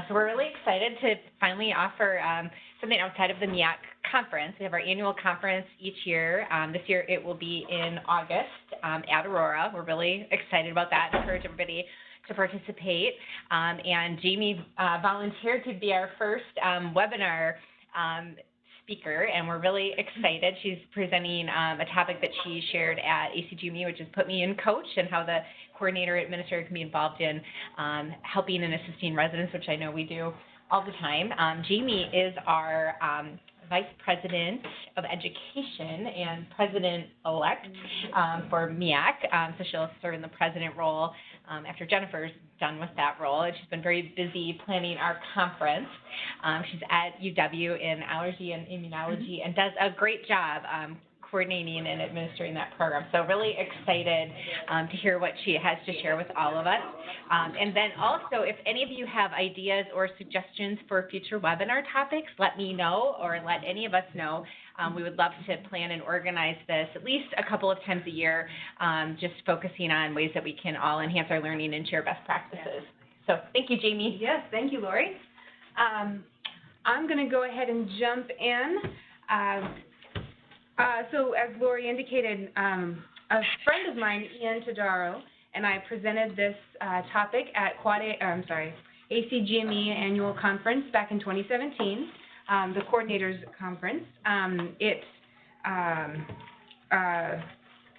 So we're really excited to finally offer something outside of the MEAC conference. We have our annual conference each year. This year it will be in August at Aurora. We're really excited about that. Encourage everybody to participate. And Jami volunteered to be our first webinar speaker, and we're really excited. She's presenting a topic that she shared at C-TAGME, which is Put Me in Coach, and how the coordinator administrator can be involved in helping and assisting residents, which I know we do all the time. Jami is our Vice President of Education and President-elect for MEAC, so she'll serve in the President role after Jennifer's done with that role. And she's been very busy planning our conference. She's at UW in allergy and immunology and does a great job coordinating and administering that program. So really excited to hear what she has to share with all of us. And then also, if any of you have ideas or suggestions for future webinar topics, let me know or let any of us know. We would love to plan and organize this at least a couple of times a year, just focusing on ways that we can all enhance our learning and share best practices. So thank you, Jami. Yes, thank you, Lori. I'm going to go ahead and jump in. So as Lori indicated, a friend of mine, Ian Tadaro, and I presented this topic at ACGME Annual Conference back in 2017, the Coordinators Conference.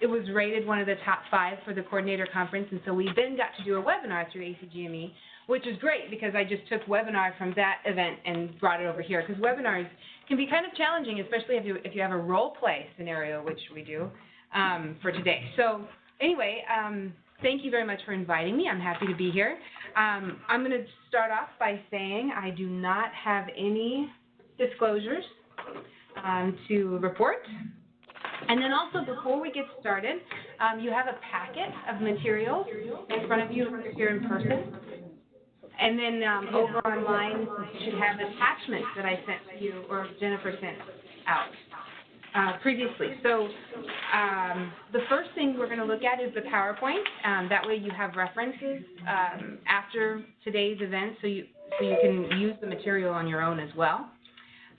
It was rated one of the top 5 for the Coordinator Conference, and so we then got to do a webinar through ACGME, which is great because I just took webinar from that event and brought it over here, because webinars can be kind of challenging, especially if you have a role play scenario, which we do for today. So anyway, thank you very much for inviting me. I'm happy to be here. I'm going to start off by saying I do not have any disclosures to report. And then also, before we get started, you have a packet of materials in front of you here in person. And then over online, you should have attachments that I sent to you, or Jennifer sent out previously. So the first thing we're going to look at is the PowerPoint. That way you have references after today's event, so you can use the material on your own as well.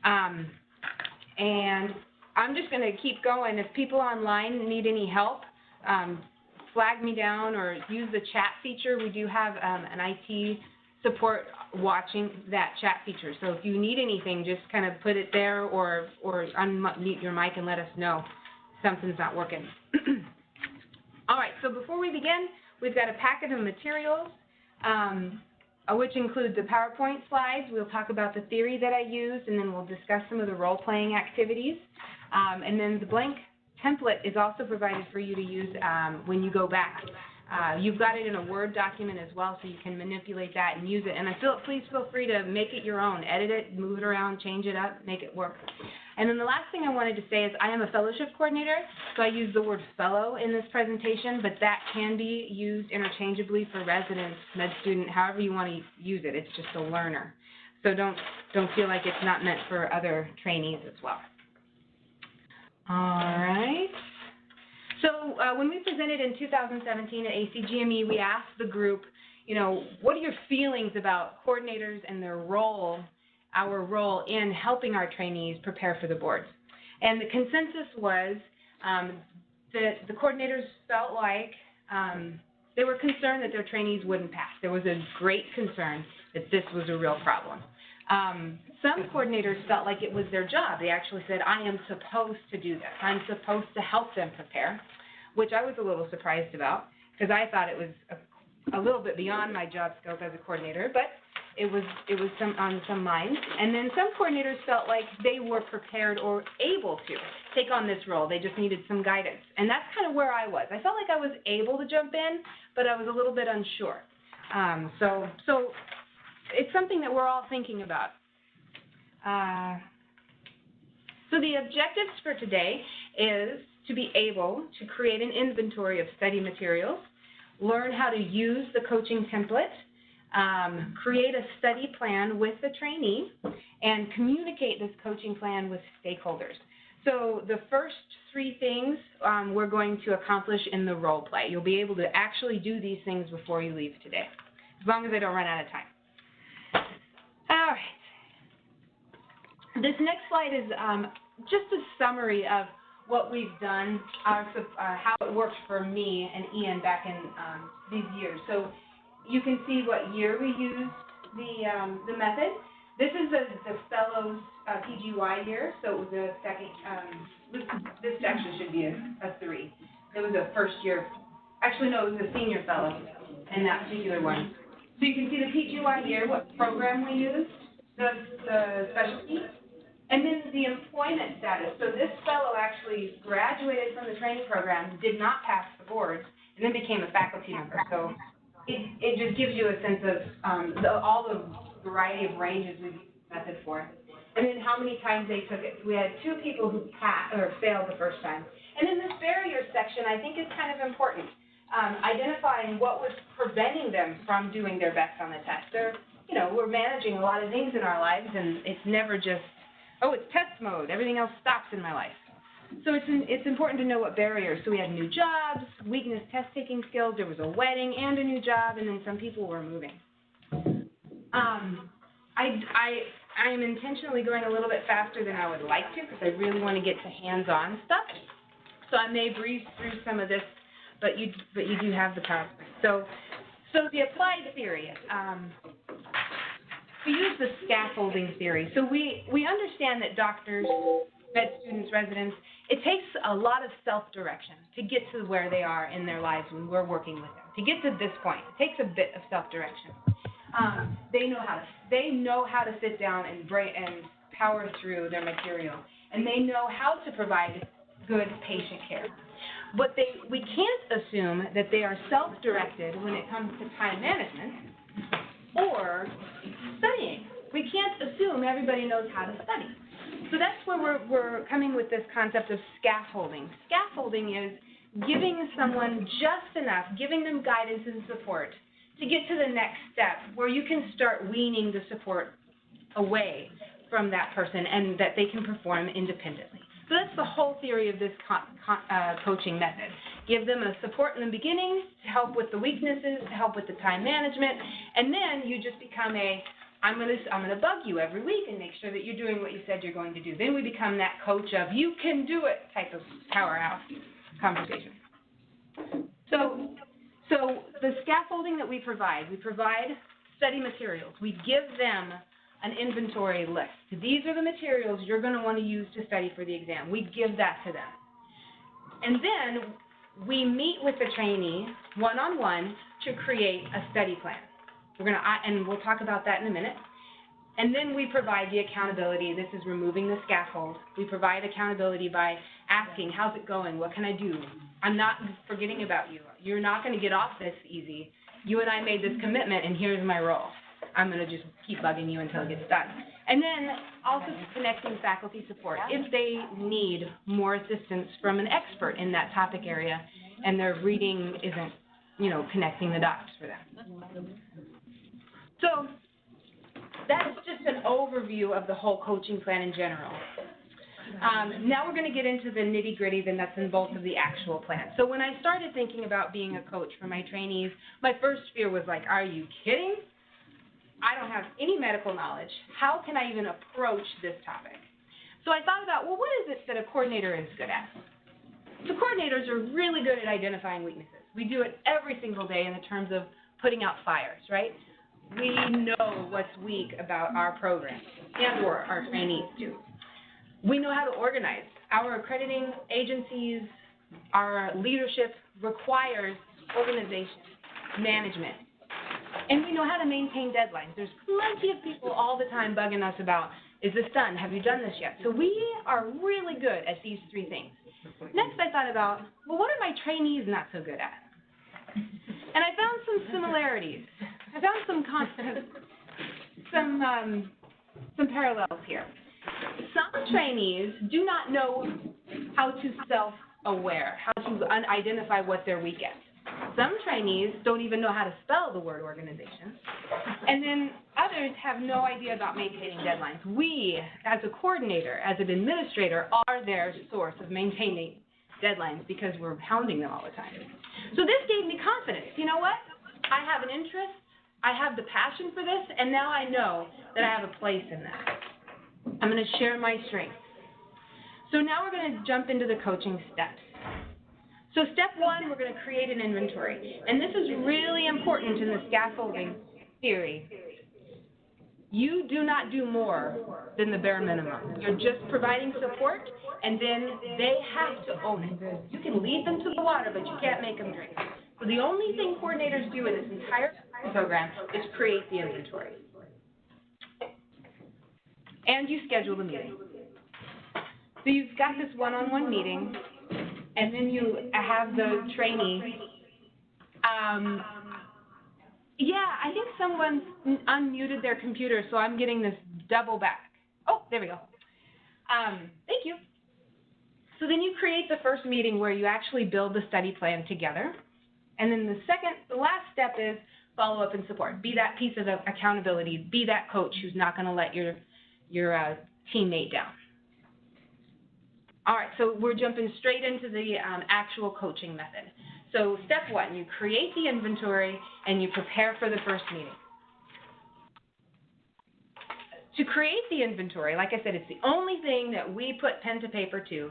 And I'm just going to keep going. If people online need any help, flag me down or use the chat feature. We do have an IT support watching that chat feature. So if you need anything, just kind of put it there or unmute your mic and let us know something's not working. All right, so before we begin, we've got a packet of materials, which include the PowerPoint slides. We'll talk about the theory that I used, and then we'll discuss some of the role-playing activities. And then the blank template is also provided for you to use when you go back. You've got it in a Word document as well, so you can manipulate that and use it. And please feel free to make it your own. Edit it, move it around, change it up, make it work. And then the last thing I wanted to say is I am a fellowship coordinator, so I use the word fellow in this presentation, but that can be used interchangeably for residents, med student, however you want to use it. It's just a learner. So don't feel like it's not meant for other trainees as well. All right. So when we presented in 2017 at ACGME, we asked the group, what are your feelings about coordinators and their role, our role in helping our trainees prepare for the boards? And the consensus was that the coordinators felt like they were concerned that their trainees wouldn't pass. There was a great concern that this was a real problem. Some coordinators felt like it was their job. They actually said, I am supposed to do this. I'm supposed to help them prepare, which I was a little surprised about because I thought it was a little bit beyond my job scope as a coordinator, but it was on some minds. And then some coordinators felt like they were prepared or able to take on this role. They just needed some guidance. And that's kind of where I was. I felt like I was able to jump in, but I was a little bit unsure. So it's something that we're all thinking about. So the objectives for today is to be able to create an inventory of study materials, learn how to use the coaching template, create a study plan with the trainee, and communicate this coaching plan with stakeholders. So the first 3 things we're going to accomplish in the role play. You'll be able to actually do these things before you leave today, as long as I don't run out of time. This next slide is just a summary of what we've done, how it worked for me and Ian back in these years. So you can see what year we used the method. This is the fellows PGY year, so it was a second, this actually should be a 3. It was a first year, actually no, it was a senior fellow in that particular one. So you can see the PGY year, what program we used, the specialty, and then the employment status. So this fellow actually graduated from the training program, did not pass the boards, and then became a faculty member. So it just gives you a sense of all the variety of ranges we've used the method for. And then how many times they took it. We had 2 people who passed or failed the first time. And then this barrier section I think is kind of important. Identifying what was preventing them from doing their best on the test. We're managing a lot of things in our lives, and it's never just, oh, it's test mode, everything else stops in my life. So it's important to know what barriers. So we had new jobs, weakness test-taking skills, there was a wedding and a new job, and then some people were moving. I am intentionally going a little bit faster than I would like to because I really want to get to hands-on stuff. So I may breeze through some of this, but you do have the PowerPoint. So the applied theory. We use the scaffolding theory. So we understand that doctors, med students, residents, it takes a lot of self-direction to get to where they are in their lives when we're working with them. To get to this point, it takes a bit of self-direction. They know how to sit down and power through their material, and they know how to provide good patient care. But we can't assume that they are self-directed when it comes to time management or studying. We can't assume everybody knows how to study. So that's where we're coming with this concept of scaffolding. Scaffolding is giving someone just enough, giving them guidance and support to get to the next step where you can start weaning the support away from that person and that they can perform independently. So that's the whole theory of this coaching method. Give them a support in the beginning to help with the weaknesses, to help with the time management, and then you just become I'm gonna bug you every week and make sure that you're doing what you said you're going to do. Then we become that coach of you can do it type of powerhouse conversation. So the scaffolding that we provide study materials. We give them an inventory list. These are the materials you're going to want to use to study for the exam. We give that to them. And then we meet with the trainee one-on-one to create a study plan. And we'll talk about that in a minute. And then we provide the accountability. This is removing the scaffold. We provide accountability by asking, how's it going? What can I do? I'm not forgetting about you. You're not going to get off this easy. You and I made this commitment, and here's my role. I'm going to just keep bugging you until it gets done. And then also connecting faculty support. If they need more assistance from an expert in that topic area and their reading isn't, connecting the dots for them. So that's just an overview of the whole coaching plan in general. Now we're going to get into the nitty-gritty, the nuts and bolts of the actual plan. So when I started thinking about being a coach for my trainees, my first fear was like, are you kidding? I don't have any medical knowledge. How can I even approach this topic? So I thought about, well, what is it that a coordinator is good at? So coordinators are really good at identifying weaknesses. We do it every single day in the terms of putting out fires, right? We know what's weak about our program and or our trainees too. We know how to organize. Our accrediting agencies, our leadership requires organization, management. And we know how to maintain deadlines. There's plenty of people all the time bugging us about, is this done? Have you done this yet? So we are really good at these 3 things. Next, I thought about, well, what are my trainees not so good at? And I found some similarities. I found some parallels here. Some trainees do not know how to self-aware, how to identify what they're weak at. Some trainees don't even know how to spell the word organization. And then others have no idea about maintaining deadlines. We, as a coordinator, as an administrator, are their source of maintaining deadlines because we're hounding them all the time. So this gave me confidence. You know what? I have an interest, I have the passion for this, and now I know that I have a place in that. I'm going to share my strengths. So now we're going to jump into the coaching steps. So step one, we're going to create an inventory. And this is really important in the scaffolding theory. You do not do more than the bare minimum. You're just providing support, and then they have to own it. You can lead them to the water, but you can't make them drink. So the only thing coordinators do in this entire program is create the inventory. And you schedule the meeting. So you've got this one-on-one meeting, and then you have the trainee. Yeah, I think someone unmuted their computer, so I'm getting this double back. Oh, there we go. Thank you. So then you create the first meeting where you actually build the study plan together. And then the last step is follow up and support. Be that piece of accountability. Be that coach who's not going to let your teammate down. All right, so we're jumping straight into the actual coaching method. So step one, you create the inventory and you prepare for the first meeting. To create the inventory, like I said, it's the only thing that we put pen to paper to.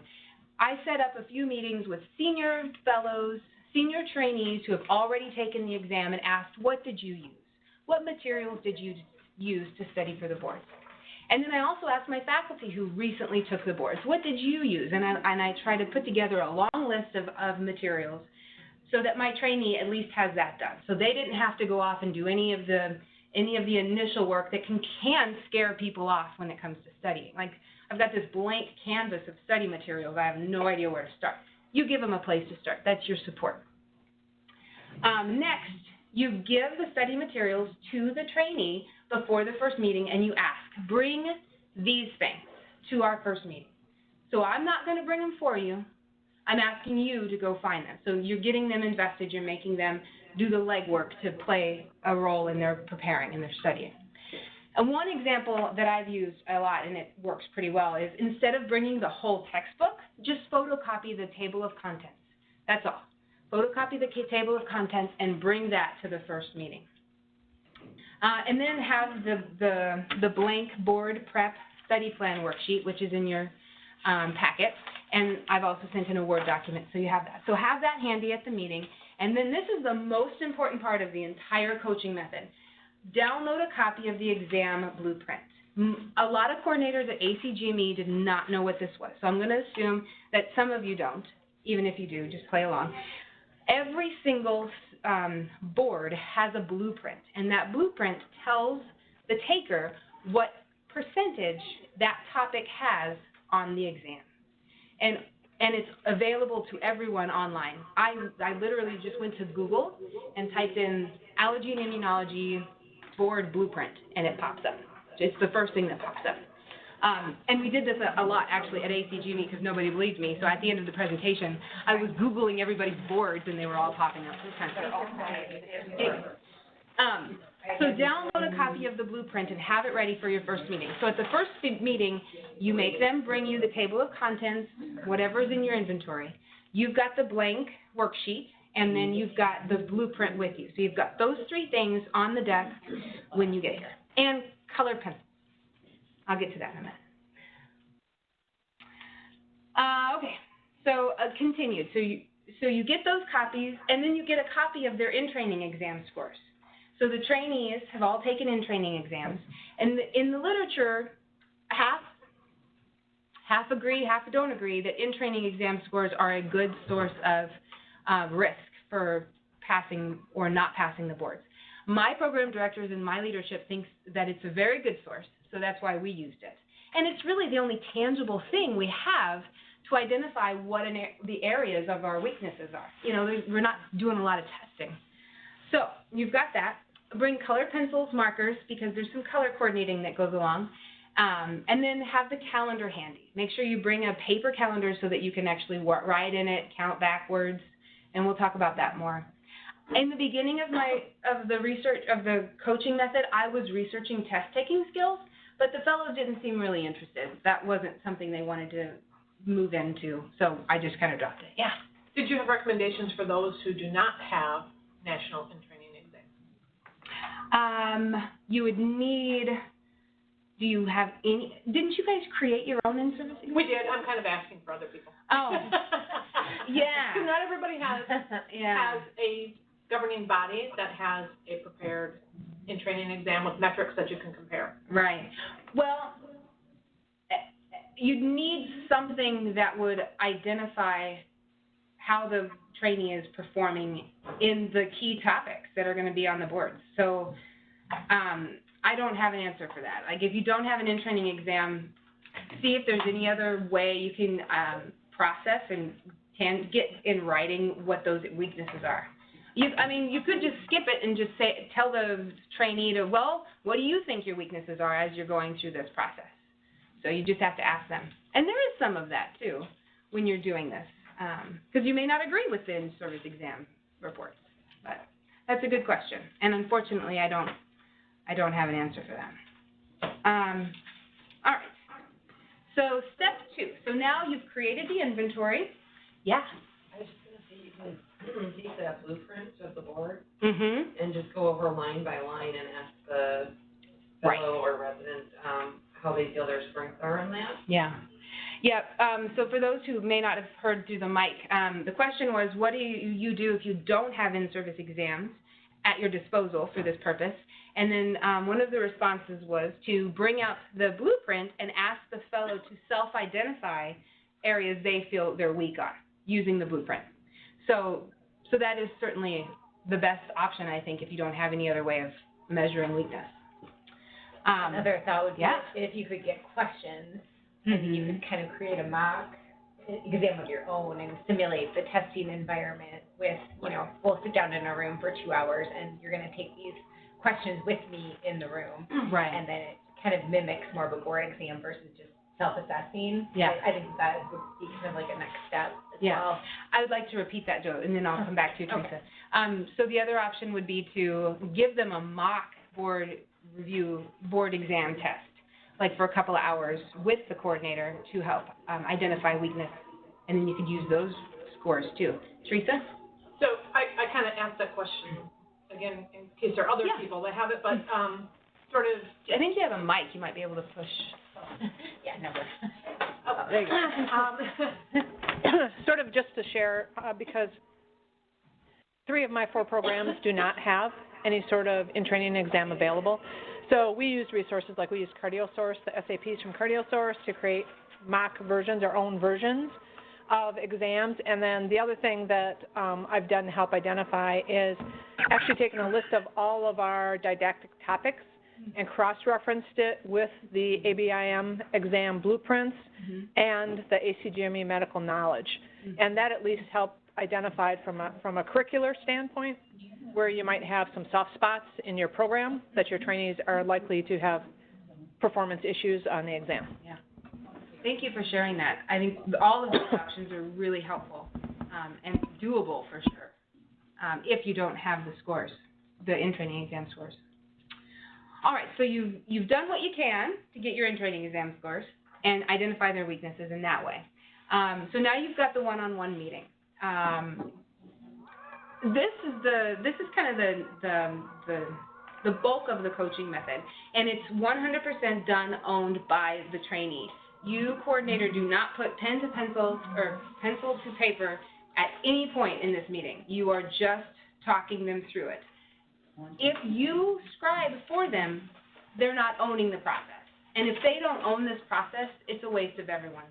I set up a few meetings with senior fellows, senior trainees who have already taken the exam and asked, what did you use? What materials did you use to study for the boards? And then I also asked my faculty who recently took the boards, what did you use? And I try to put together a long list of materials so that my trainee at least has that done. So they didn't have to go off and do any of the initial work that can scare people off when it comes to studying. Like, I've got this blank canvas of study materials. I have no idea where to start. You give them a place to start. That's your support. Next, you give the study materials to the trainee before the first meeting, and you ask, bring these things to our first meeting. So I'm not going to bring them for you. I'm asking you to go find them. So you're getting them invested. You're making them do the legwork to play a role in their preparing and their studying. And one example that I've used a lot, and it works pretty well, is instead of bringing the whole textbook, just photocopy the table of contents. That's all. Photocopy the table of contents and bring that to the first meeting. And then have the blank board prep study plan worksheet, which is in your packet. And I've also sent in a Word document, so you have that. So have that handy at the meeting. And then this is the most important part of the entire coaching method. Download a copy of the exam blueprint. A lot of coordinators at CTAGME did not know what this was, so I'm going to assume that some of you don't. Even if you do, just play along. Every single board has a blueprint, and that blueprint tells the taker what percentage that topic has on the exam. And it's available to everyone online. I literally just went to Google and typed in allergy and immunology board blueprint, and it pops up. It's the first thing that pops up. And we did this a lot, actually, at CTAGME because nobody believed me. So at the end of the presentation, I was Googling everybody's boards, and they were all popping up. So download a copy of the blueprint and have it ready for your first meeting. So at the first meeting, you make them bring you the table of contents, whatever's in your inventory. You've got the blank worksheet, and then you've got the blueprint with you. So you've got those three things on the desk when you get here. And colored pencils. I'll get to that in a minute. Okay, so continued. So you get those copies, and then you get a copy of their in-training exam scores. So the trainees have all taken in-training exams, and in the literature, half agree, half don't agree that in-training exam scores are a good source of risk for passing or not passing the boards. My program directors and my leadership thinks that it's a very good source, so that's why we used it. And it's really the only tangible thing we have to identify what the areas of our weaknesses are. You know, we're not doing a lot of testing. So you've got that. Bring colored pencils, markers, because there's some color coordinating that goes along. And then have the calendar handy. Make sure you bring a paper calendar so that you can actually write in it, count backwards, and we'll talk about that more. In the beginning of the research of the coaching method, I was researching test-taking skills, but the fellows didn't seem really interested. That wasn't something they wanted to move into, so I just kind of dropped it. Yeah. Did you have recommendations for those who do not have national in-training exams? You would need Do you have any, didn't you guys create your own in-service exam? We did. I'm kind of asking for other people. Oh, yeah. Because not everybody has Yeah. has a governing body that has a prepared in-training exam with metrics that you can compare. Right. Well, you'd need something that would identify how the trainee is performing in the key topics that are going to be on the board. So I don't have an answer for that. Like, if you don't have an in-training exam, see if there's any other way you can process and can get in writing what those weaknesses are. You could just skip it and just tell the trainee to, well, what do you think your weaknesses are as you're going through this process? So you just have to ask them. And there is some of that, too, when you're doing this, because you may not agree with the in-service exam reports. But that's a good question. And unfortunately, I don't have an answer for that. All right. So step 2. So now you've created the inventory. Yeah. I was just going to say you can take that blueprint of the board Mm-hmm. and just go over line by line and ask the fellow or resident how they feel their strengths are in that. Yeah. Yeah. So for those who may not have heard through the mic, the question was, what do you do if you don't have in-service exams at your disposal for this purpose? And then one of the responses was to bring out the blueprint and ask the fellow to self-identify areas they feel they're weak on using the blueprint. So that is certainly the best option, I think, if you don't have any other way of measuring weakness. Another thought would be yeah. if you could get questions, Mm-hmm. and you could kind of create a mock exam of your own and simulate the testing environment with, we'll sit down in a room for 2 hours and you're going to take these questions with me in the room. Right. And then it kind of mimics more of a board exam versus just self-assessing. Yeah. I think that would be kind of like a next step as well. I would like to repeat that, Joe, and then I'll come back to you, Teresa. Okay. So the other option would be to give them a mock board exam test, like for a couple of hours with the coordinator to help identify weakness, and then you could use those scores too. Teresa? So I kind of asked that question, again, in case there are other people that have it, but sort of... I think you have a mic. You might be able to push. Yeah, never. Oh, there you go. Sort of just to share, because 3 of my 4 programs do not have any sort of in-training exam available. So we use resources like we use CardioSource, the SAPs from CardioSource to create mock versions, our own versions of exams. And then the other thing that I've done to help identify is actually taking a list of all of our didactic topics and cross-referenced it with the ABIM exam blueprints and the ACGME medical knowledge. And that at least helped identify from a curricular standpoint where you might have some soft spots in your program that your trainees are likely to have performance issues on the exam. Yeah. Thank you for sharing that. I think all of those options are really helpful and doable for sure if you don't have the scores, the in-training exam scores. All right, so you've done what you can to get your in-training exam scores and identify their weaknesses in that way. So now you've got the one-on-one meeting. This is kind of the bulk of the coaching method, and it's 100% done, owned by the trainee. You, coordinator, do not put pen to pencil or pencil to paper at any point in this meeting. You are just talking them through it. If you scribe for them, they're not owning the process. And if they don't own this process, it's a waste of everyone's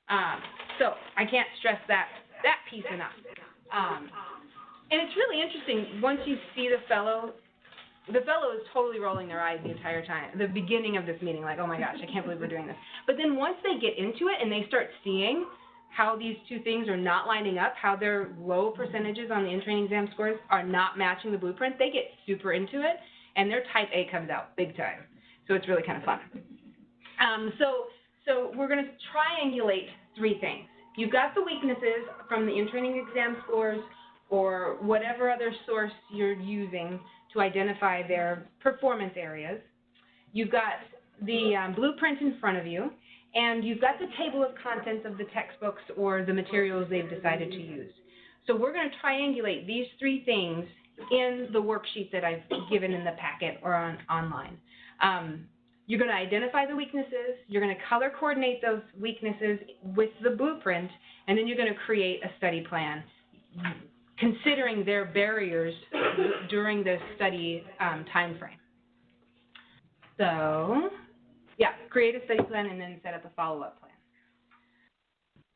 time. So I can't stress that piece enough. And it's really interesting, once you see the fellow is totally rolling their eyes the entire time, the beginning of this meeting, like, oh my gosh, I can't believe we're doing this. But then once they get into it and they start seeing how these two things are not lining up, how their low percentages on the in-training exam scores are not matching the blueprint, they get super into it, and their type A comes out big time. So it's really kind of fun. So we're going to triangulate 3 things. You've got the weaknesses from the in-training exam scores or whatever other source you're using to identify their performance areas. You've got the blueprint in front of you, and you've got the table of contents of the textbooks or the materials they've decided to use. So we're going to triangulate these 3 things in the worksheet that I've given in the packet or online. You're going to identify the weaknesses, you're going to color coordinate those weaknesses with the blueprint, and then you're going to create a study plan, considering their barriers during the study time frame. So, yeah, create a study plan and then set up a follow-up plan.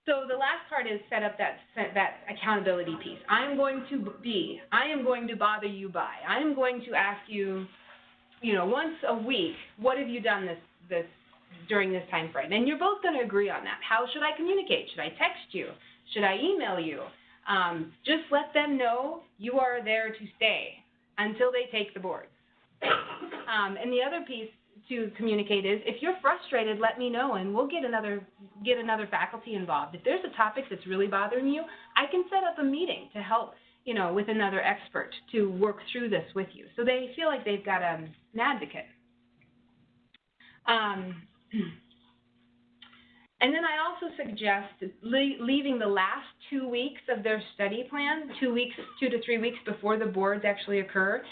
So the last part is set up that accountability piece. I am going to bother you by. I am going to ask you, once a week, what have you done this during this time frame? And you're both going to agree on that. How should I communicate? Should I text you? Should I email you? Just let them know you are there to stay until they take the boards. And the other piece to communicate is, if you're frustrated, let me know, and we'll get another faculty involved. If there's a topic that's really bothering you, I can set up a meeting to help, with another expert to work through this with you. So they feel like they've got an advocate. And then I also suggest leaving the last 2 weeks of their study plan, 2 to 3 weeks before the boards actually occur,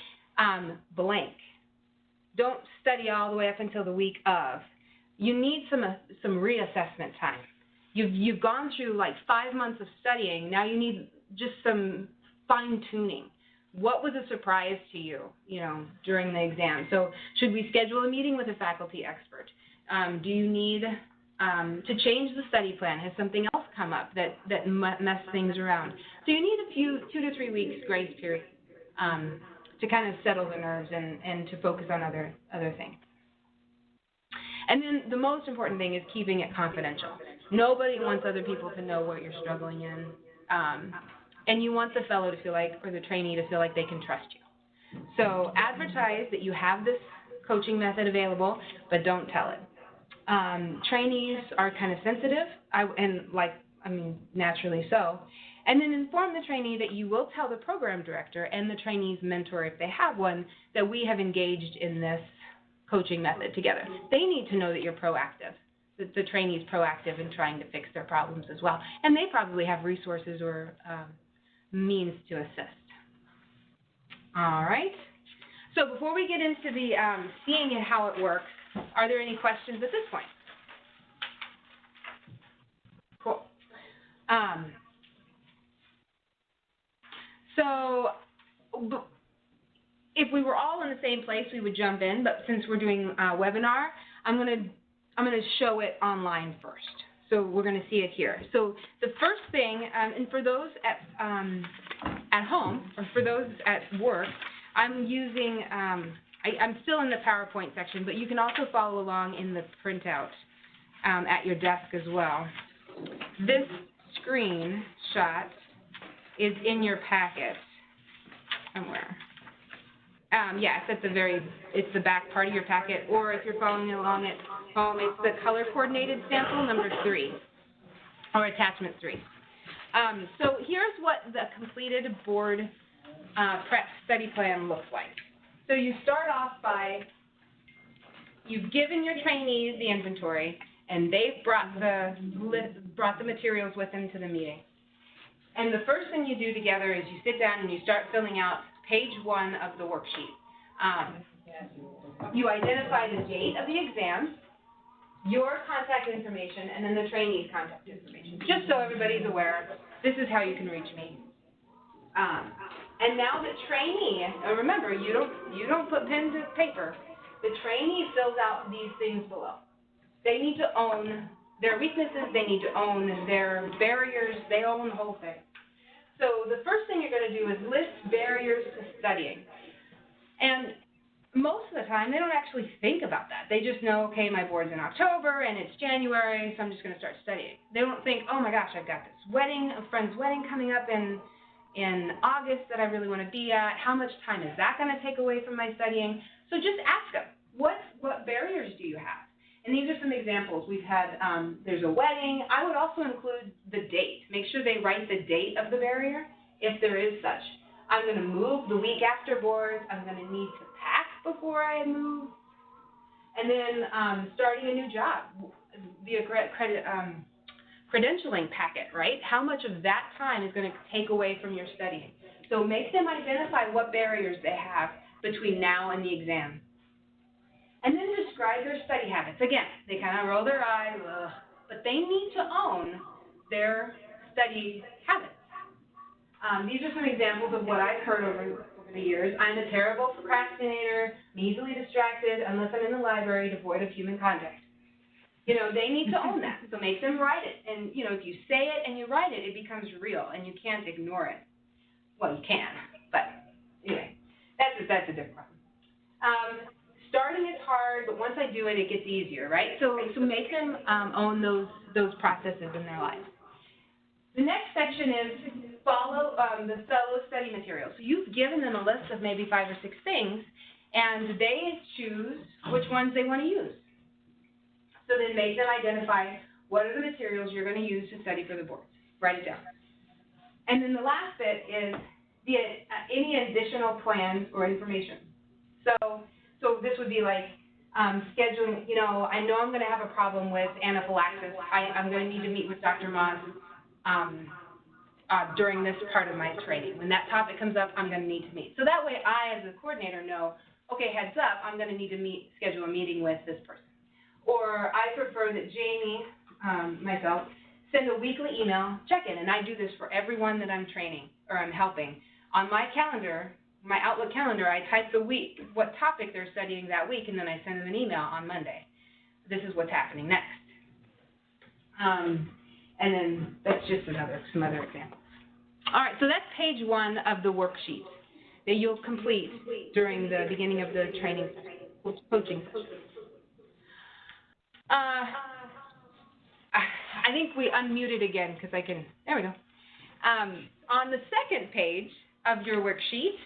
blank. Don't study all the way up until the week of. You need some reassessment time. You've gone through like 5 months of studying. Now you need just some fine-tuning. What was a surprise to you, during the exam? So should we schedule a meeting with a faculty expert? Do you need to change the study plan? Has something else come up that messed things around? So you need a few 2 to 3 weeks grace period to kind of settle the nerves and to focus on other things. And then the most important thing is keeping it confidential. Nobody wants other people to know what you're struggling in. And you want the fellow to feel like, or the trainee to feel like they can trust you. So advertise that you have this coaching method available, but don't tell it. Trainees are kind of sensitive, naturally so. And then inform the trainee that you will tell the program director and the trainee's mentor, if they have one, that we have engaged in this coaching method together. They need to know that you're proactive, that the trainee's proactive in trying to fix their problems as well. And they probably have resources or means to assist. All right. So before we get into the seeing how it works, are there any questions at this point? Cool. So if we were all in the same place, we would jump in. But since we're doing a webinar, I'm going to show it online first. So we're going to see it here. So the first thing, and for those at home or for those at work, I'm using. I'm still in the PowerPoint section, but you can also follow along in the printout at your desk as well. This screenshot is in your packet somewhere. Yeah, it's at it's the back part of your packet, or if you're following along at home, it's the color-coordinated sample number 3, or attachment 3. So here's what the completed board prep study plan looks like. So you start off by, you've given your trainees the inventory, and they've brought the materials with them to the meeting. And the first thing you do together is you sit down and you start filling out page 1 of the worksheet. You identify the date of the exam, your contact information, and then the trainee's contact information. Just so everybody's aware, this is how you can reach me. And now the trainee, remember, you don't put pen to paper. The trainee fills out these things below. They need to own their weaknesses. They need to own their barriers. They own the whole thing. So the first thing you're going to do is list barriers to studying. And most of the time, they don't actually think about that. They just know, okay, my board's in October and it's January, so I'm just going to start studying. They don't think, oh my gosh, I've got this wedding, a friend's wedding coming up in August that I really want to be at. How much time is that going to take away from my studying? So just ask them, what barriers do you have? And these are some examples. We've had, there's a wedding. I would also include the date. Make sure they write the date of the barrier, if there is such. I'm going to move the week after boards. I'm going to need to pack before I move. And then starting a new job, the credentialing packet, right? How much of that time is going to take away from your studying? So make them identify what barriers they have between now and the exam. And then describe their study habits. Again, they kind of roll their eyes, but they need to own their study habits. These are some examples of what I've heard over the years. I'm a terrible procrastinator, I'm easily distracted unless I'm in the library, devoid of human contact. You know, they need to own that, so make them write it. And, you know, if you say it and you write it, it becomes real, and you can't ignore it. Well, you can, but anyway, that's a different problem. Starting is hard, but once I do it, it gets easier, right? So make them own those processes in their lives. The next section is follow the fellow study material. So you've given them a list of maybe 5 or 6 things, and they choose which ones they want to use. So then make them identify what are the materials you're going to use to study for the boards. Write it down. And then the last bit is any additional plans or information. So this would be like scheduling, you know, I know I'm going to have a problem with anaphylaxis. I'm going to need to meet with Dr. Moss during this part of my training. When that topic comes up, I'm going to need to meet. So that way I, as a coordinator, know, okay, heads up, I'm going to need to schedule a meeting with this person. Or I prefer that Jami, myself, send a weekly email check-in, and I do this for everyone that I'm training or I'm helping. On my calendar, my Outlook calendar, I type the week, what topic they're studying that week, and then I send them an email on Monday. This is what's happening next. And then that's just some other examples. All right, so that's page 1 of the worksheet that you'll complete during the beginning of the training coaching session. I think we unmuted again because there we go. On the second page of your worksheet,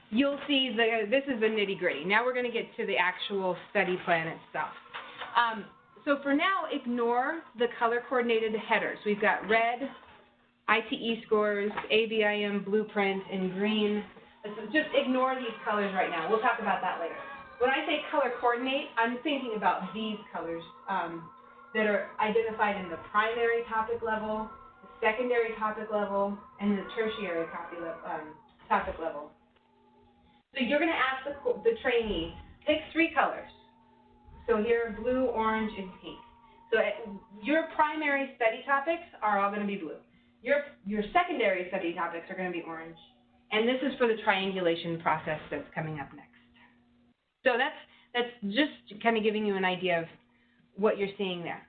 you'll see this is the nitty-gritty. Now we're going to get to the actual study plan itself. So for now, ignore the color-coordinated headers. We've got red, ITE scores, ABIM, blueprint, and green. So just ignore these colors right now. We'll talk about that later. When I say color coordinate, I'm thinking about these colors that are identified in the primary topic level, the secondary topic level, and the tertiary topic level. So you're going to ask the trainee, pick 3 colors. So here, blue, orange, and pink. So your primary study topics are all going to be blue. Your secondary study topics are going to be orange. And this is for the triangulation process that's coming up next. So that's just kind of giving you an idea of what you're seeing there.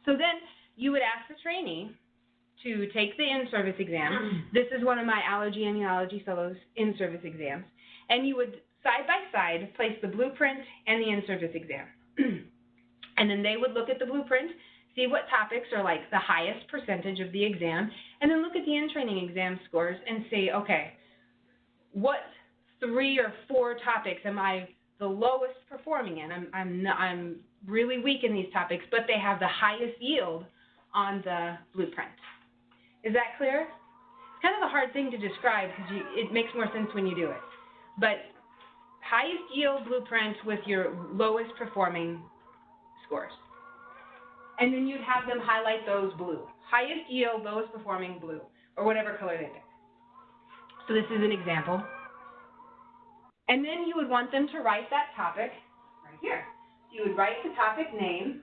So then you would ask the trainee to take the in-service exam. This is one of my Allergy Immunology Fellows in-service exams. And you would, side by side, place the blueprint and the in-service exam. And then they would look at the blueprint, see what topics are like the highest percentage of the exam, and then look at the in-training exam scores and say, okay, what 3 or 4 topics am I the lowest performing in? I'm really weak in these topics, but they have the highest yield on the blueprint. Is that clear? It's kind of a hard thing to describe because it makes more sense when you do it. But highest yield blueprint with your lowest performing scores. And then you'd have them highlight those blue. Highest yield, lowest performing blue, or whatever color they pick. So this is an example. And then you would want them to write that topic right here. You would write the topic name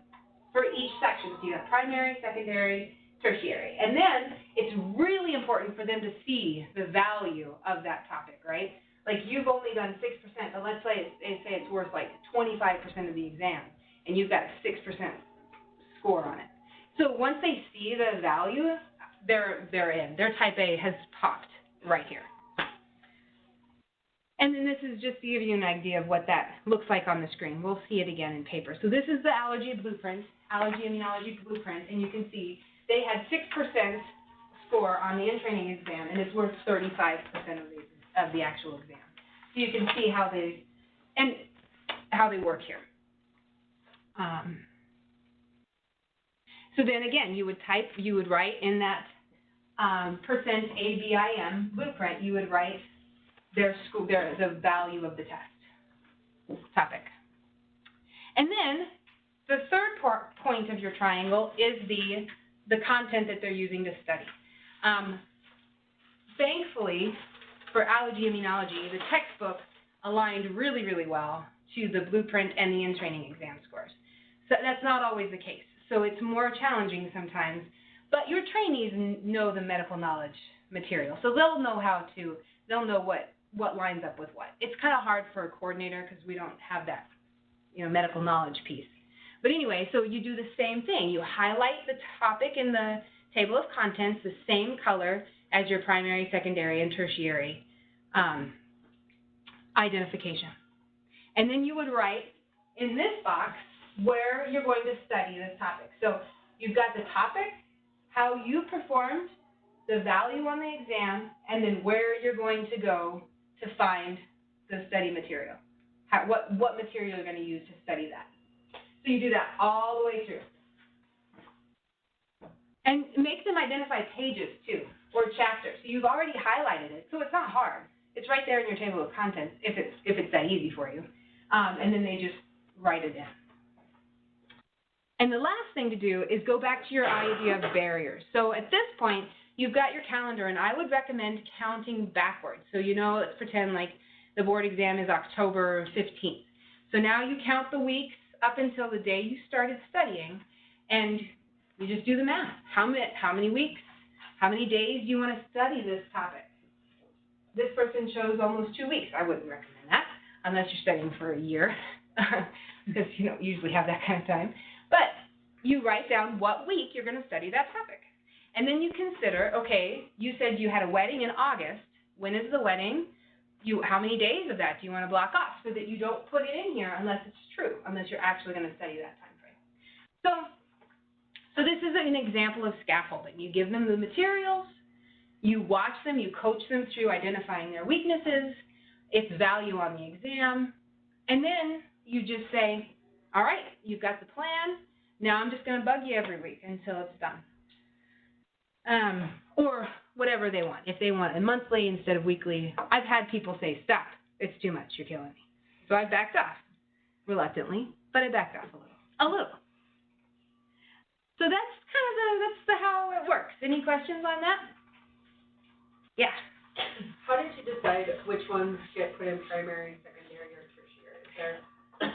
for each section. So you have primary, secondary, tertiary. And then it's really important for them to see the value of that topic, right? Like you've only done 6%, but let's say it's worth like 25% of the exam, and you've got a 6% score on it. So once they see the value, they're in. Their type A has popped right here. And then this is just to give you an idea of what that looks like on the screen. We'll see it again in paper. So this is the allergy blueprint, allergy immunology blueprint, and you can see they had 6% score on the in-training exam, and it's worth 35% of the actual exam. So you can see how they work here. So then again, you would write in that percent ABIM blueprint, you would write the value of the test topic. And then the third point of your triangle is the content that they're using to study. Thankfully, for allergy immunology, the textbook aligned really, really well to the blueprint and the in-training exam scores. So that's not always the case. So it's more challenging sometimes, but your trainees know the medical knowledge material, so they'll know what lines up with what. It's kind of hard for a coordinator because we don't have that, medical knowledge piece. But anyway, so you do the same thing. You highlight the topic in the table of contents the same color as your primary, secondary, and tertiary identification. And then you would write in this box where you're going to study this topic. So you've got the topic, how you performed, the value on the exam, and then where you're going to go to find the study material. What material you're going to use to study that. So you do that all the way through. And make them identify pages too, or chapters. So you've already highlighted it, so it's not hard. It's right there in your table of contents if it's that easy for you. And then they just write it in. And the last thing to do is go back to your idea of barriers. So at this point, you've got your calendar, and I would recommend counting backwards. So let's pretend like the board exam is October 15th. So now you count the weeks up until the day you started studying, and you just do the math. How many weeks, how many days do you want to study this topic? This person chose almost 2 weeks. I wouldn't recommend that unless you're studying for a year because you don't usually have that kind of time. But you write down what week you're going to study that topic. And then you consider, okay, you said you had a wedding in August. When is the wedding? How many days of that do you want to block off so that you don't put it in here unless it's true, unless you're actually going to study that time frame. So this is an example of scaffolding. You give them the materials, you watch them, you coach them through identifying their weaknesses, its value on the exam, and then you just say, all right, you've got the plan, now I'm just going to bug you every week until it's done. Or whatever they want. If they want it monthly instead of weekly, I've had people say, stop, it's too much, you're killing me. So I backed off, reluctantly, but I backed off a little. So that's kind of how it works. Any questions on that? Yeah. How did you decide which ones get put in primary, secondary, or tertiary? Is there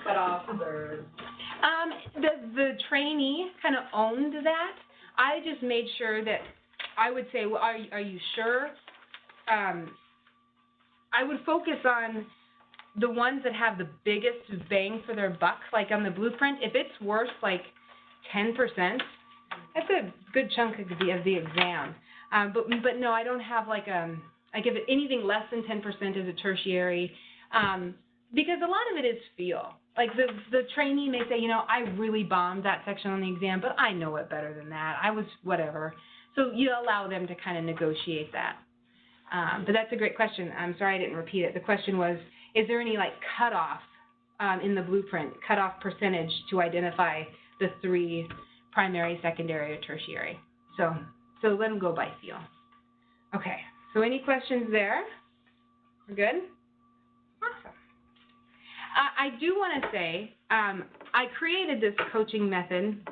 cutoffs or? The trainee kind of owned that. I just made sure that I would say, well, are you sure? I would focus on the ones that have the biggest bang for their buck, like on the blueprint. If it's worth like 10%, that's a good chunk of the exam. But no, I don't have like I give it anything less than 10% as a tertiary, because a lot of it is feel. Like the trainee may say, I really bombed that section on the exam, but I know it better than that. I was whatever. So you allow them to kind of negotiate that. But that's a great question. I'm sorry I didn't repeat it. The question was, is there any like cutoff in the blueprint, cutoff percentage to identify the 3 primary, secondary, or tertiary? So let them go by feel. Okay, so any questions there? We're good? Awesome. I do want to say, I created this coaching method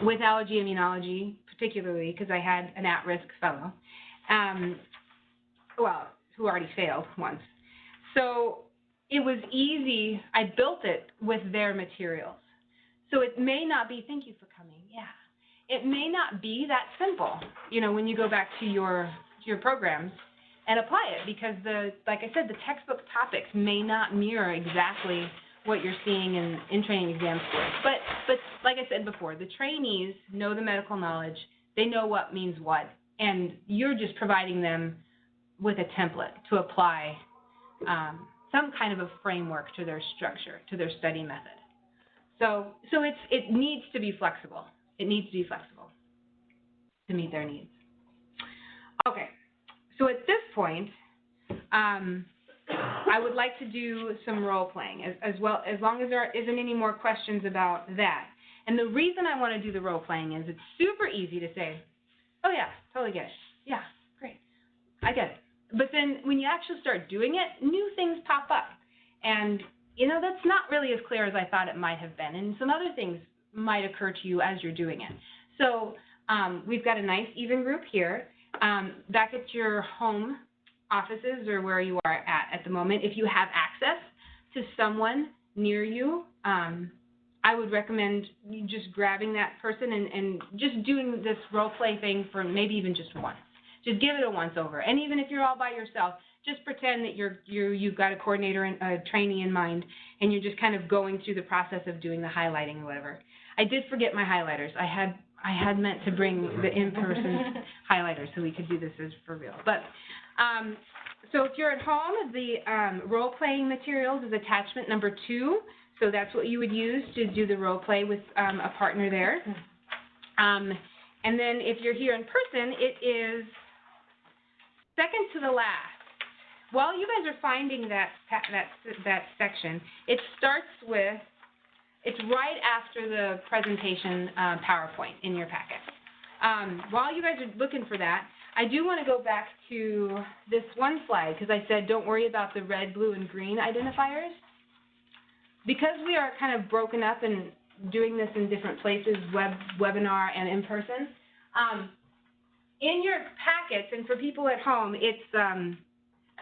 with allergy immunology, particularly because I had an at-risk fellow, who already failed once. So it was easy. I built it with their materials. So it may not be, thank you for coming, yeah. It may not be that simple, when you go back to your programs and apply it, because like I said, the textbook topics may not mirror exactly what you're seeing in training exam scores. But like I said before, the trainees know the medical knowledge, they know what means what, and you're just providing them with a template to apply some kind of a framework to their structure, to their study method. So it needs to be flexible. It needs to be flexible to meet their needs. Okay, so at this point, I would like to do some role playing as well, as long as there isn't any more questions about that. And the reason I want to do the role playing is it's super easy to say, oh yeah, totally get it. Yeah, great, I get it. But then when you actually start doing it, new things pop up. And that's not really as clear as I thought it might have been. And some other things might occur to you as you're doing it. So we've got a nice even group here. Back at your home offices or where you are at the moment, if you have access to someone near you, I would recommend you just grabbing that person and just doing this role play thing for maybe even just once. Just give it a once over. And even if you're all by yourself, just pretend that you've got a coordinator and a trainee in mind, and you're just kind of going through the process of doing the highlighting or whatever. I did forget my highlighters. I had meant to bring the in-person highlighters so we could do this as for real. But so if you're at home, the role-playing materials is attachment number 2. So that's what you would use to do the role play with a partner there. And then if you're here in person, it is second to the last. While you guys are finding that section, it starts with, it's right after the presentation PowerPoint in your packet. While you guys are looking for that, I do want to go back to this one slide because I said don't worry about the red, blue, and green identifiers. Because we are kind of broken up and doing this in different places, webinar and in person, in your packets and for people at home, it's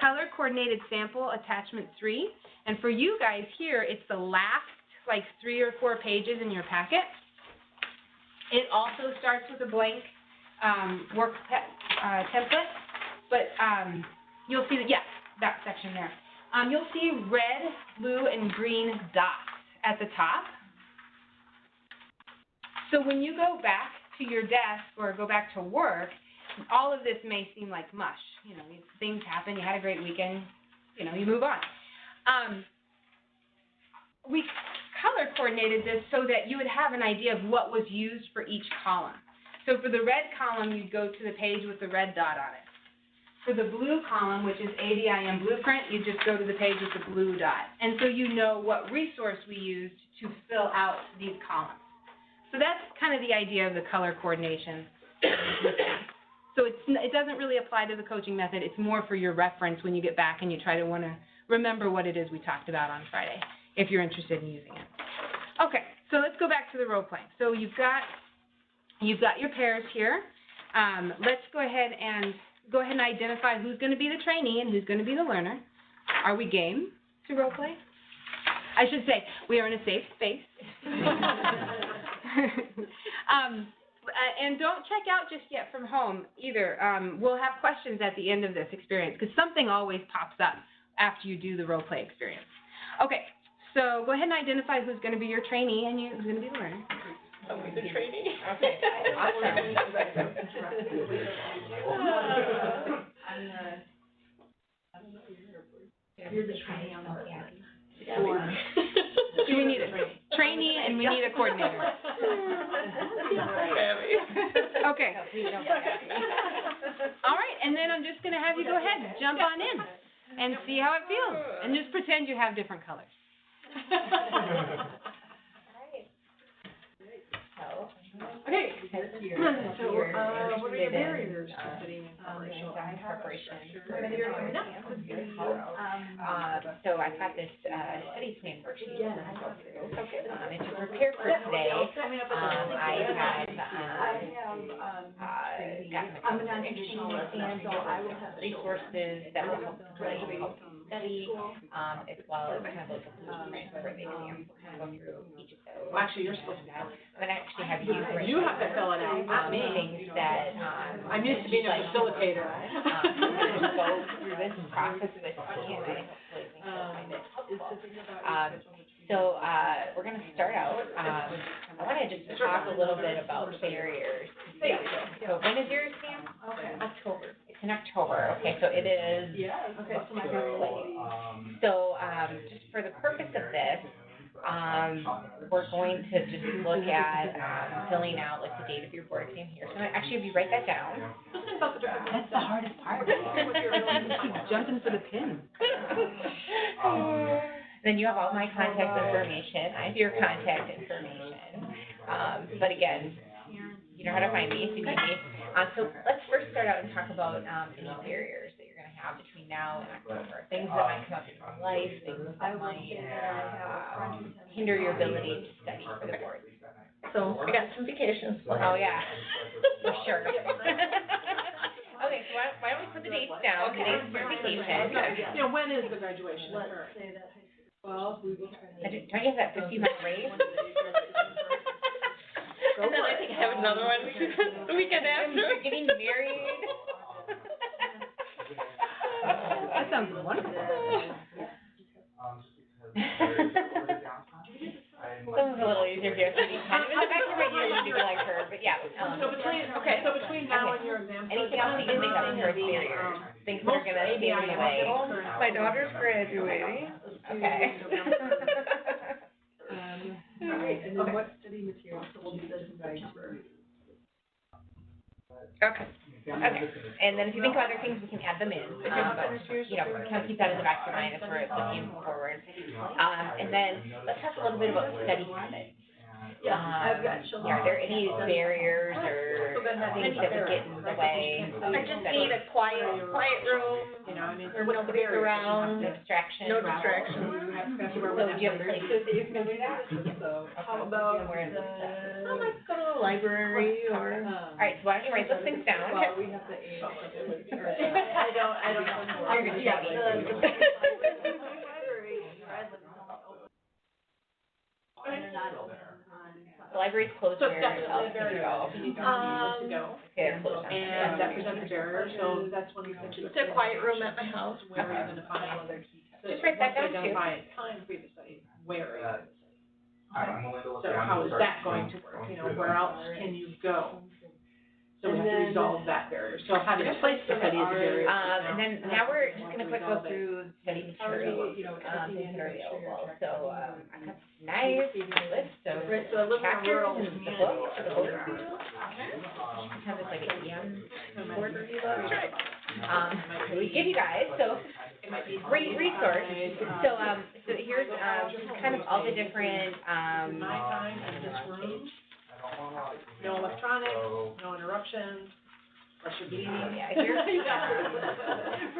color coordinated sample attachment 3. And for you guys here, it's the last like 3 or 4 pages in your packet. It also starts with a blank work template, but you'll see that, that section there. You'll see red, blue, and green dots at the top. So when you go back to your desk or go back to work, all of this may seem like mush. You know, things happen, you had a great weekend, you know, you move on. We color coordinated this so that you would have an idea of what was used for each column. So for the red column, you'd go to the page with the red dot on it. For the blue column, which is ADIM Blueprint, you just go to the page with the blue dot. And so you know what resource we used to fill out these columns. So that's kind of the idea of the color coordination. So it doesn't really apply to the coaching method. It's more for your reference when you get back and you try to want to remember what it is we talked about on Friday, if you're interested in using it. Okay, so let's go back to the role playing. So you've got your pairs here. Let's go ahead and identify who's going to be the trainee and who's going to be the learner. Are we game to role play? I should say we are in a safe space. And don't check out just yet from home either. We'll have questions at the end of this experience because something always pops up after you do the role play experience. Okay, so go ahead and identify who's going to be your trainee and who's going to be the learner. I'll be the trainee. Okay, awesome. You're the trainee on the board. Do we need a trainee and we need a coordinator? Okay. All right, and then I'm just going to have you go ahead and jump on in and see how it feels. And just pretend you have different colors. Okay, so what are your barriers to sitting in preparation? So I've got this study plan worksheet that I go through. And to prepare for today, I had gotten a traditional resources that will help study, as well as kind of like a blueprint for the exam. Go through each of those. Well, actually, you're supposed to have it. I'm going to actually have you write You have to fill it out, not me. things that I'm used to being a facilitator. go through this process with me, and I hopefully think you'll find it helpful. So we're going to start out. I want to just talk a little bit about barriers. So when is your exam? Okay. October. It's in October. Okay, so it is. Yes. Okay, so my barriers. So just for the purpose of this, we're going to just look at filling out like the date of your board exam here. So actually, if you write that down. That's the hardest part. Keep jumping for the pin. Then you have all my contact information. I have your contact information. But again, you know how to find me if you need me. So let's first start out and talk about any barriers that you're going to have between now and October. Things that might come up in your life, things that might hinder your ability to study for the board. So I got some vacations planned. Oh, yeah, for sure. Okay, so why don't we put the dates down, the dates for vacation. You know, when is the graduation occur? Let's say that high school. 12, we will try to. Don't you have that 50-mile race? And then I think I have another one the weekend after. You're getting married. That sounds wonderful. Someone's a little easier here for me. Kind of in the back of my ear to be like her, but yeah. So between now and your exam. Anything else you can think of for barriers? Things that are going to stand in the way? My daughter's graduating. Okay. All right, and then what study materials, so we'll do this in November. Okay. Okay. And then if you think of other things, we can add them in. But, kind of keep that in the back of your mind as we're looking forward. And then let's talk a little bit about study habits. Yeah, I've got children. Are there any barriers or things that would get in the way? I just need a quiet room, where nobody's around, Distraction. no distractions. So do you have places that you can do that? So How about, I might go to the library or. All right, so why don't you write those things down? Well, we have the age. I don't know. You're good, Jami. The library's closed. So it's definitely a barrier if you need to go. Okay, closed. And that presents a barrier, so that's when we send you. It's a quiet room at my house. Where are you gonna find other key texts? Just write that down, too. Identify time for you to study, where are you gonna study? I'm only to look So around how and is start that going to work, where else can you go? So we have to resolve that barrier, so having a place to study is a barrier. And then now we're just gonna quick go through study materials, things that are available. So, I have a nice list of chapters and the book, the overview. Kind of like an EM overview book. We give you guys, so great resource. So, so here's, kind of all the different, My time in this room, no electronics, no interruptions, brush your teeth. Yeah, here's,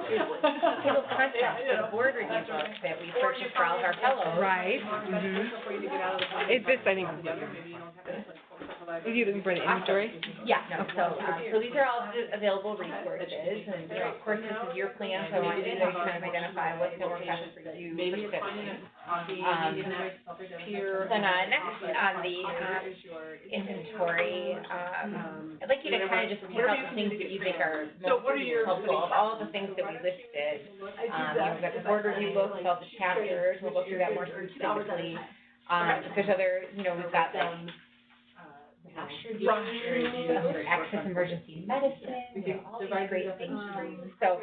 table of contents, the board review book that we purchased for all of our fellows. Right. Before you get out of the. It's this, I think. Maybe you don't have to like focus on that. Are you looking for an inventory? Yeah, no, so these are all available resources, and of course, this is your plan, so I want you to kind of identify what's gonna work best for you. Maybe it's finding it on the peer. Then, next on the, inventory, I'd like you to kind of just pick out the things that you think are So what are your? helpful of all of the things that we listed. We've got the board review book with all the chapters, we'll go through that more specifically. There's other, we've got like, access emergency medicine, all these great things. So,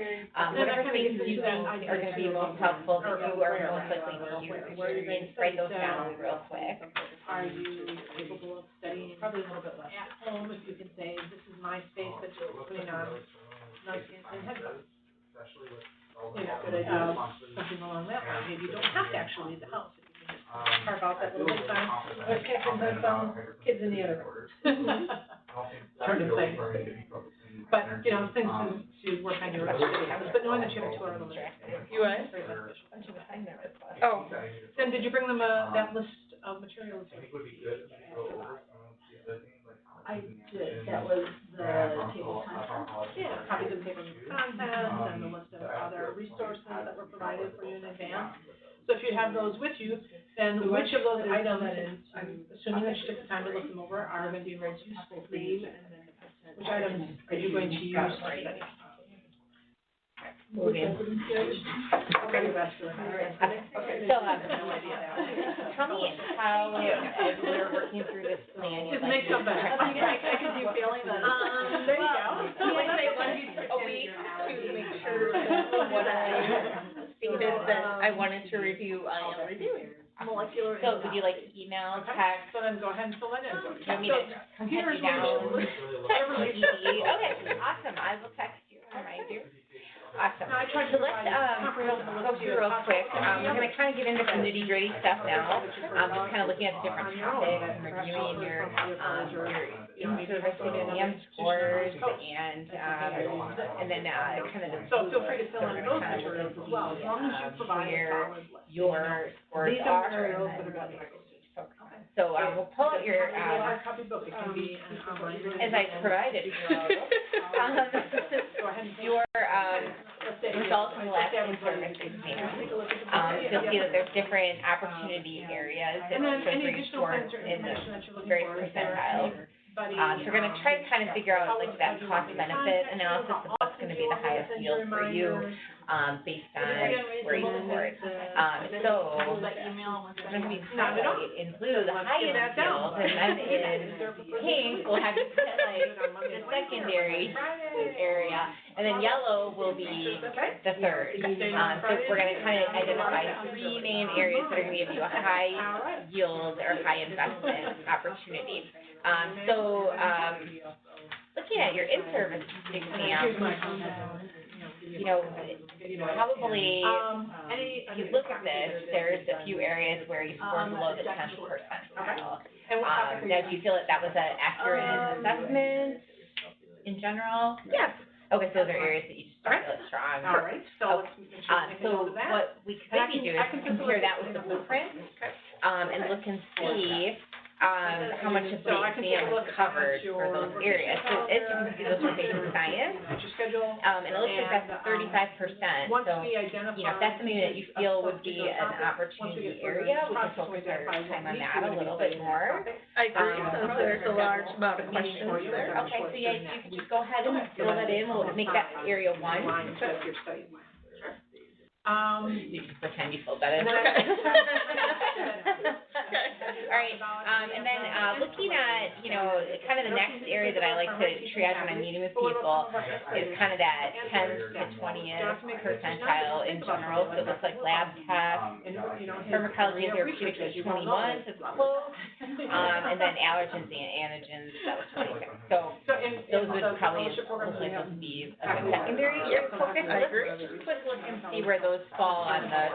whatever things you think are gonna be most helpful, that you are most likely to use, write those down real quick. Are you capable of studying probably a little bit less at home, if you can say, this is my space that you're putting on notes and headphones? Could I do something along that line? Maybe you don't have to actually leave the house, if you can just carve out that little bit of time. Or kids in headphones, kids in the other room. Hard to say. But, things to work on your study habits, but knowing that you have a 2 hour limit. You what? Very beneficial. Oh. Then did you bring them that list of materials? I think would be good to go over some of the other things, like how. I did, that was the table of contents. Yeah, copies of table of contents and the list of other resources that were provided for you in advance. So if you have those with you, then which of those items, assuming that you took the time to look them over, are going to be most useful for you? Which items are you going to use for study? Okay. So, tell me how, as we're working through this plan. Just make something. I could do feeling that. There you go. You might say 1 a week to make sure that what I stated that I wanted to review, I am reviewing. Molecular. So would you like email, text? So then go ahead and fill that in. Do you want me to come text you down? Okay, awesome, I will text you, remind you. Awesome. So let's, go through real quick. We're gonna kind of get into some nitty-gritty stuff now. Just kind of looking at the different topics and reviewing your in-service exam scores and then, kind of the. So feel free to fill in those materials as well, as long as you provide a solid list. Your scores These are. are materials that are going to be So, we'll pull out your, hard copy book, it can be an online. as I provided. Go ahead and Your, results from the last in-service exam. You'll see that there's different opportunity areas that should score in the various percentiles. So we're going to try to kind of figure out like that cost-benefit analysis of what's going to be the highest yield for you based on where you scored. So when we highlight in blue the highest yield, and then in pink we'll have you highlight the secondary area, and then yellow will be the third. So we're going to kind of identify 3 main areas that are going to give you a high yield or high investment opportunity. Looking at your in-service exam, probably, if you look at this, there's a few areas where you scored below the 10th percentile. Now, do you feel that was an accurate assessment in general? Yes. Okay, so those are areas that you just don't feel strong. All right, so let's make sure we so go to that. what we could maybe do is compare that with the blueprint, and look and see how much of the exam was covered for those areas. So as you can see, those are based in science, and it looks like that's 35%. Once So, we identify, if that's something that you feel would be an opportunity area, we can focus our time on that a little bit more. I agree, since there's a large amount of questions there. Okay, so yeah, you can just go ahead and fill that in. We'll make that area 1. You can pretend you filled that in. All right, and then looking at, kind of the next area that I like to triage when I'm meeting with people is kind of that 10th to 20th percentile in general. So it looks like lab tests, pharmacology and therapeutics is 21, so it's close, and then allergens and antigens, that was 26. So those would probably most likely be a good secondary focus. Let's just quick look and see where those fall on the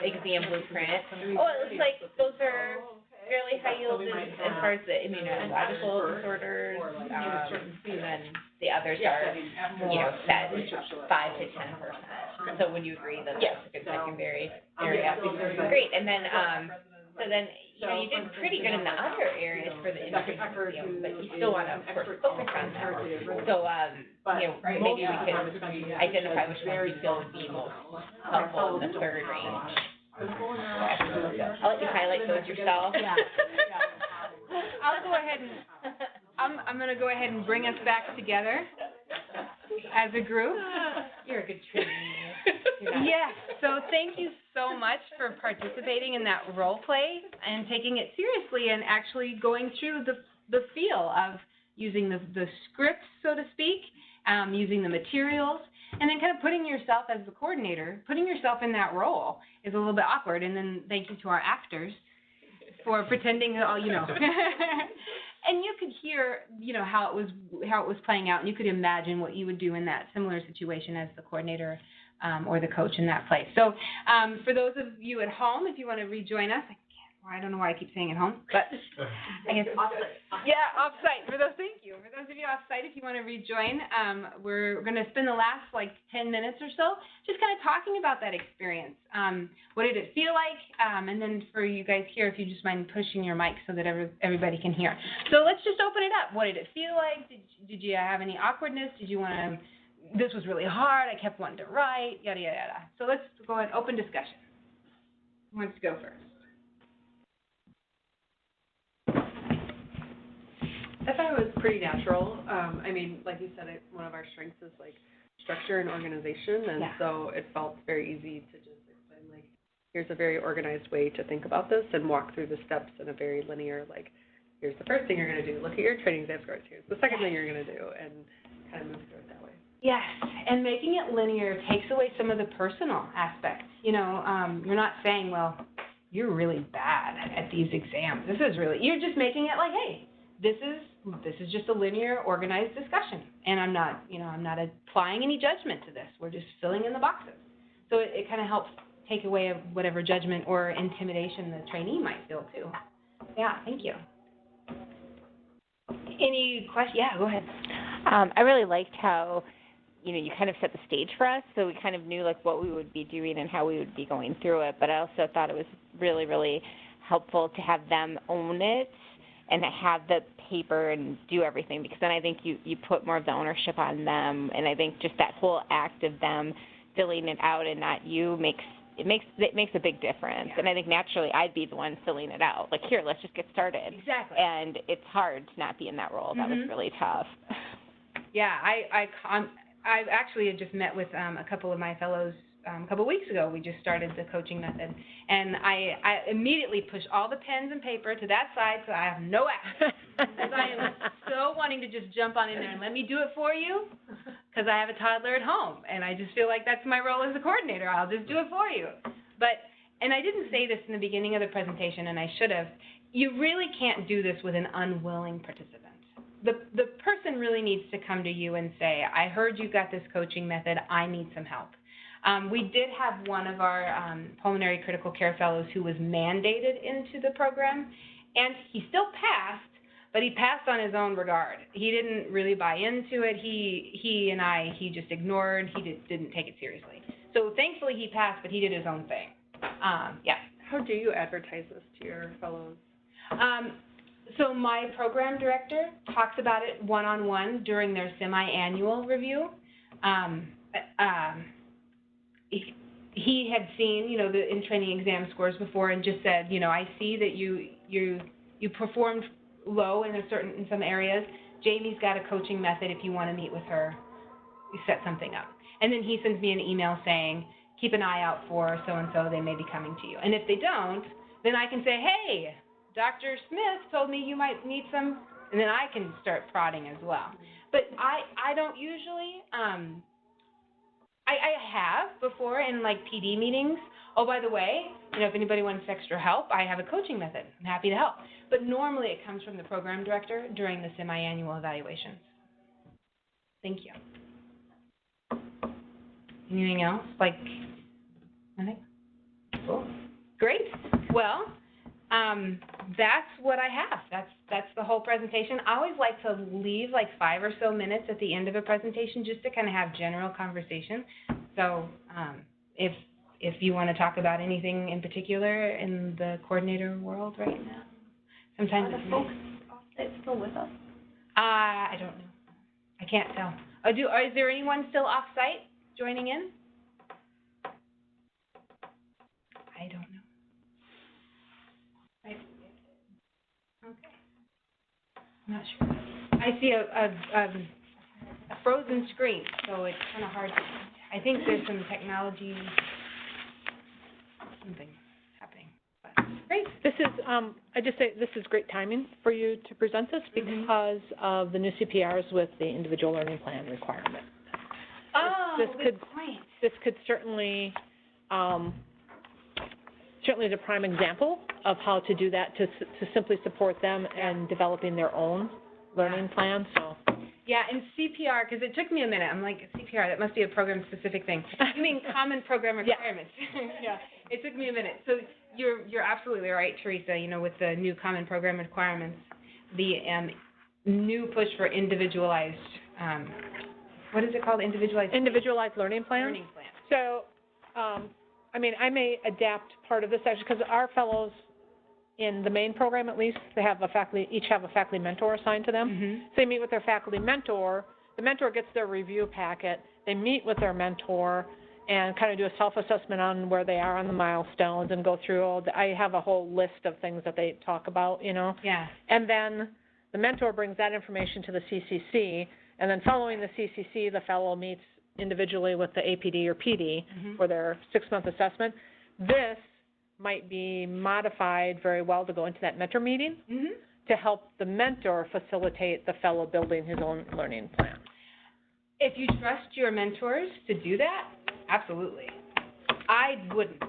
exam blueprint. Oh, it looks like those are fairly high yield as far as the immunological disorders, and then the others are, set 5 to 10%. So would you agree that that's a good secondary area? Great, and then, you did pretty good in the other areas for the industry, but you still want to, of course, focus on that. So, maybe we could identify which ones you feel would be most helpful in the third range. I'll let you highlight those yourself. Yeah. I'll go ahead and, I'm going to go ahead and bring us back together as a group. You're a good trainee. Yes, so thank you so much for participating in that role play and taking it seriously and actually going through the feel of using the script, so to speak, using the materials, and then kind of putting yourself as the coordinator, putting yourself in that role is a little bit awkward. And then thank you to our actors for pretending, and you could hear, how it was playing out, and you could imagine what you would do in that similar situation as the coordinator or the coach in that place. So for those of you at home, if you want to rejoin us, I don't know why I keep saying at home, but I guess off-site. Thank you. For those of you off-site, if you want to rejoin, we're going to spend the last 10 minutes or so just kind of talking about that experience. What did it feel like? And then for you guys here, if you just mind pushing your mic so that everybody can hear. So let's just open it up. What did it feel like? Did you have any awkwardness? Did you want to? This was really hard. I kept wanting to write. Yada yada yada. So let's go ahead. Open discussion. Who wants to go first? I thought it was pretty natural. Like you said, one of our strengths is structure and organization, and so it felt very easy to just explain here's a very organized way to think about this and walk through the steps in a very linear, here's the first thing you're going to do, look at your training exam scores, here's the second thing you're going to do, and kind of move through it that way. Yes, and making it linear takes away some of the personal aspects. You're not saying, well, you're really bad at these exams. You're just making it hey, this is just a linear, organized discussion, and I'm not applying any judgment to this. We're just filling in the boxes. So it kind of helps take away whatever judgment or intimidation the trainee might feel too. Yeah, thank you. Any questions? Yeah, go ahead. I really liked how, you kind of set the stage for us, so we kind of knew what we would be doing and how we would be going through it. But I also thought it was really, really helpful to have them own it and have the paper and do everything, because then I think you put more of the ownership on them, and I think just that whole act of them filling it out and not you makes a big difference. And I think naturally I'd be the one filling it out. Like, here, let's just get started. Exactly. And it's hard to not be in that role. That was really tough. Yeah, I've actually just met with a couple of my fellows a couple weeks ago. We just started the coaching method, and I immediately push all the pens and paper to that side so I have no access. Because I am so wanting to just jump on in there and let me do it for you, because I have a toddler at home, and I just feel like that's my role as a coordinator. I'll just do it for you. And I didn't say this in the beginning of the presentation, and I should have. You really can't do this with an unwilling participant. The person really needs to come to you and say, I heard you got this coaching method, I need some help. We did have one of our pulmonary critical care fellows who was mandated into the program, and he still passed, but he passed on his own regard. He didn't really buy into it. He just ignored. He didn't take it seriously. So thankfully he passed, but he did his own thing. Yeah. How do you advertise this to your fellows? So my program director talks about it one-on-one during their semi-annual review. He had seen, the in-training exam scores before and just said, I see that you performed low in some areas. Jami's got a coaching method. If you want to meet with her, we set something up. And then he sends me an email saying, keep an eye out for so-and-so. They may be coming to you. And if they don't, then I can say, hey, Dr. Smith told me you might need some, and then I can start prodding as well. But I don't usually, I have before in like PD meetings. Oh, by the way, if anybody wants extra help, I have a coaching method. I'm happy to help. But normally it comes from the program director during the semi-annual evaluations. Thank you. Anything else? Nothing? Cool. Great. Well, that's what I have. That's the whole presentation. I always like to leave 5 or so minutes at the end of a presentation just to kind of have general conversation. So if you want to talk about anything in particular in the coordinator world right now, sometimes Are the folks off-site still with us? I don't know. I can't tell. Is there anyone still off-site joining in? I don't know. Okay. I'm not sure. I see a frozen screen, so it's kind of hard to, I think there's some technology, something happening. But great. This is, I just say this is great timing for you to present this because of the new CPRs with the individual learning plan requirement. Oh, good point. This could certainly is a prime example of how to do that to simply support them in developing their own learning plan. So. Yeah, and CPR, because it took me a minute. I'm like, CPR, that must be a program-specific thing. You mean common program requirements? Yeah. It took me a minute. So you're absolutely right, Teresa. With the new common program requirements, the new push for individualized, what is it called? Individualized learning plan. So, I may adapt part of this actually because our fellows in the main program, at least, they have each have a faculty mentor assigned to them. So they meet with their faculty mentor. The mentor gets their review packet. They meet with their mentor and kind of do a self-assessment on where they are on the milestones and go through I have a whole list of things that they talk about, Yeah. And then the mentor brings that information to the CCC, and then following the CCC, the fellow meets individually with the APD or PD for their 6-month assessment. This might be modified very well to go into that mentor meeting to help the mentor facilitate the fellow building his own learning plan. If you trust your mentors to do that, absolutely. I wouldn't.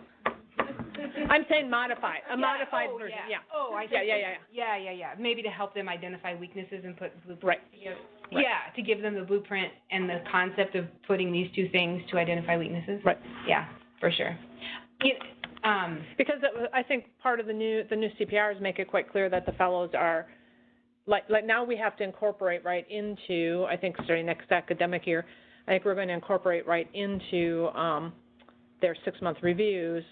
I'm saying modify, modified version, yeah. Oh, I see. Yeah. Maybe to help them identify weaknesses and put blueprints. Right. Yeah, to give them the blueprint and the concept of putting these two things to identify weaknesses. Right. Yeah, for sure. Because I think part of the new CPRs make it quite clear that the fellows are, like now we have to incorporate right into, I think starting next academic year, I think we're going to incorporate right into their 6-month reviews,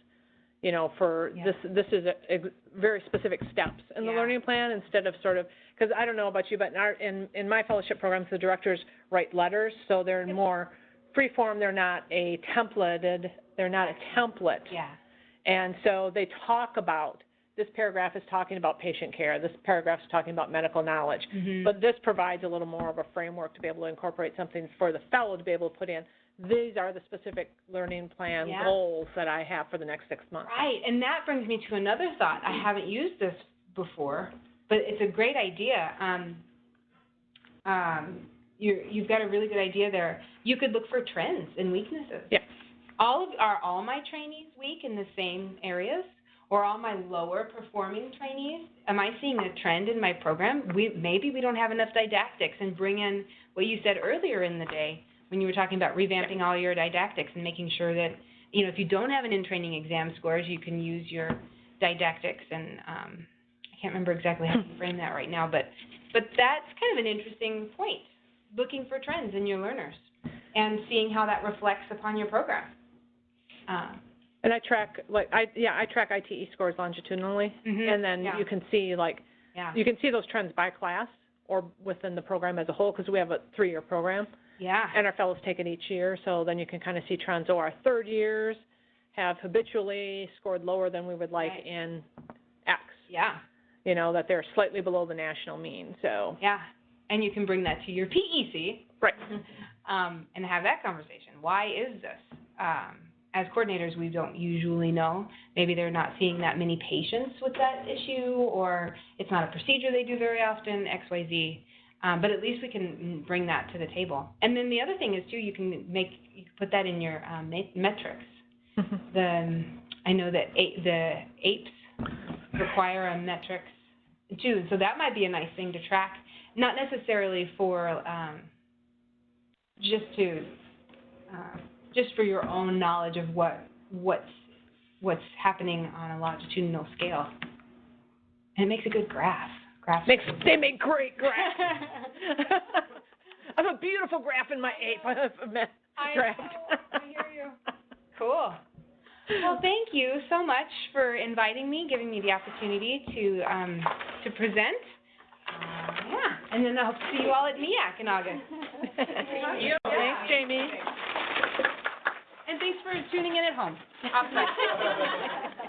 for this is a very specific steps in the learning plan instead of sort of, because I don't know about you, but in my fellowship programs, the directors write letters, so they're more free-form, they're not a template. Yeah. And so they talk about, this paragraph is talking about patient care, this paragraph is talking about medical knowledge. Mhm. But this provides a little more of a framework to be able to incorporate something for the fellow to be able to put in, these are the specific learning plan Yeah. goals that I have for the next 6 months. Right, and that brings me to another thought. I haven't used this before, but it's a great idea. You've got a really good idea there. You could look for trends and weaknesses. Yeah. Are all my trainees weak in the same areas, or all my lower performing trainees? Am I seeing a trend in my program? Maybe we don't have enough didactics, and bring in what you said earlier in the day when you were talking about revamping all your didactics and making sure that, you know, if you don't have an in-training exam scores, you can use your didactics. And I can't remember exactly how to frame that right now, but that's kind of an interesting point, looking for trends in your learners and seeing how that reflects upon your program. And I track, I track ITE scores longitudinally, and then you can see, you can see those trends by class or within the program as a whole, because we have a 3-year program. Yeah. And our fellows take it each year, so then you can kind of see trends. So our third years have habitually scored lower than we would like in X. Yeah. You know, that they're slightly below the national mean, so. Yeah, and you can bring that to your PEC. Right. And have that conversation. Why is this? As coordinators, we don't usually know. Maybe they're not seeing that many patients with that issue, or it's not a procedure they do very often, X, Y, Z. But at least we can bring that to the table. And then the other thing is, too, you can put that in your metrics. I know that the APES require a metrics, too, so that might be a nice thing to track. Not necessarily for just for your own knowledge of what's happening on a longitudinal scale. And it makes a good graph. They make great graphs. I have a beautiful graph in my APE draft. I hear you. Cool. Well, thank you so much for inviting me, giving me the opportunity to present. And then I hope to see you all at MEAC in August. Thank you. Thanks, Jami. And thanks for tuning in at home. Awesome.